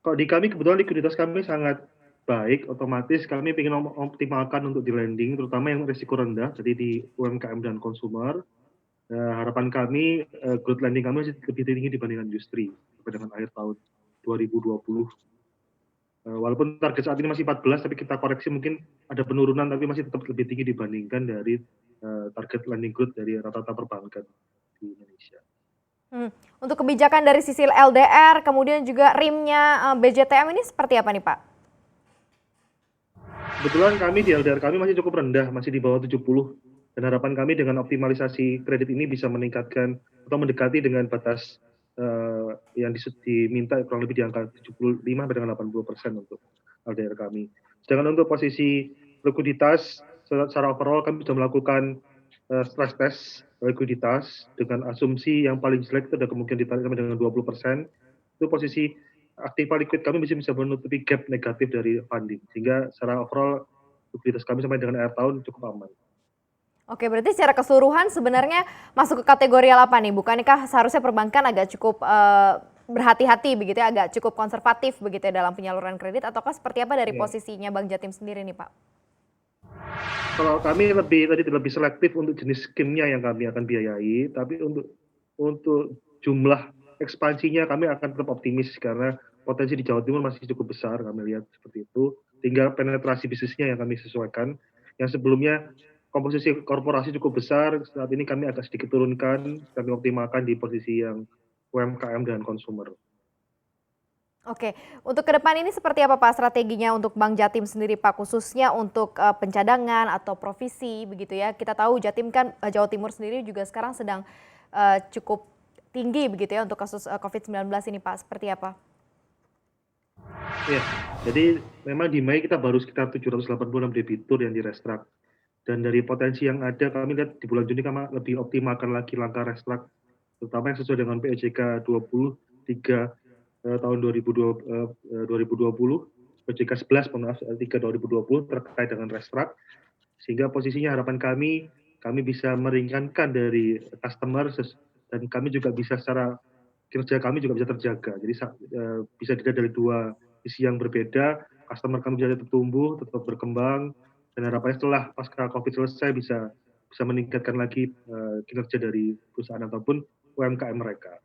Kalau di kami kebetulan likuiditas kami sangat baik, otomatis kami ingin optimalkan untuk di lending, terutama yang risiko rendah, jadi di UMKM dan konsumer. Harapan kami growth lending kami masih lebih tinggi dibandingkan industri sampai dengan akhir tahun 2020. Walaupun target saat ini masih 14, tapi kita koreksi mungkin ada penurunan, tapi masih tetap lebih tinggi dibandingkan dari target lending growth dari rata-rata perbankan di Indonesia. Untuk kebijakan dari sisi LDR, kemudian juga RIM-nya BJTM ini seperti apa nih Pak? Kebetulan kami di LDR kami masih cukup rendah, masih di bawah 70. Dan harapan kami dengan optimalisasi kredit ini bisa meningkatkan atau mendekati dengan batas yang diminta kurang lebih di angka 75 dengan 80% untuk LDR kami. Sedangkan untuk posisi likuiditas, secara overall kami sudah melakukan stress test likuiditas dengan asumsi yang paling jelek itu ada kemungkinan ditarik sampai dengan 20%. Itu posisi aktiva liquid kami bisa menutupi gap negatif dari funding, sehingga secara overall likuiditas kami sampai dengan akhir tahun cukup aman. Oke, berarti secara keseluruhan sebenarnya masuk ke kategori apa nih? Bukankah seharusnya perbankan agak cukup berhati-hati begitu ya, agak cukup konservatif begitu ya dalam penyaluran kredit, ataukah seperti apa dari posisinya Bank Jatim sendiri nih Pak? Kalau kami lebih selektif untuk jenis skimnya yang kami akan biayai, tapi untuk jumlah ekspansinya kami akan tetap optimis karena potensi di Jawa Timur masih cukup besar, kami lihat seperti itu. Tinggal penetrasi bisnisnya yang kami sesuaikan. Yang sebelumnya komposisi korporasi cukup besar, saat ini kami agak sedikit turunkan, kami optimalkan di posisi yang UMKM dan konsumer. Oke, untuk ke depan ini seperti apa Pak strateginya untuk Bank Jatim sendiri Pak, khususnya untuk pencadangan atau provisi begitu ya. Kita tahu Jatim kan Jawa Timur sendiri juga sekarang sedang cukup tinggi begitu ya untuk kasus COVID-19 ini Pak, seperti apa? Ya, jadi memang di Mei kita baru sekitar 786 debitur yang direstrak. Dan dari potensi yang ada, kami lihat di bulan Juni kami lebih optimalkan lagi langkah restrak, terutama yang sesuai dengan PJK 23 tahun 2020, PJK 11 maaf 3 2020 terkait dengan restrak, sehingga posisinya harapan kami bisa meringankan dari customer dan kami juga bisa secara kinerja kami juga bisa terjaga. Jadi bisa dilihat dari dua sisi yang berbeda, customer kami bisa tetap tumbuh, tetap berkembang, dan harapannya setelah pasca COVID selesai bisa meningkatkan lagi kinerja dari perusahaan ataupun UMKM mereka.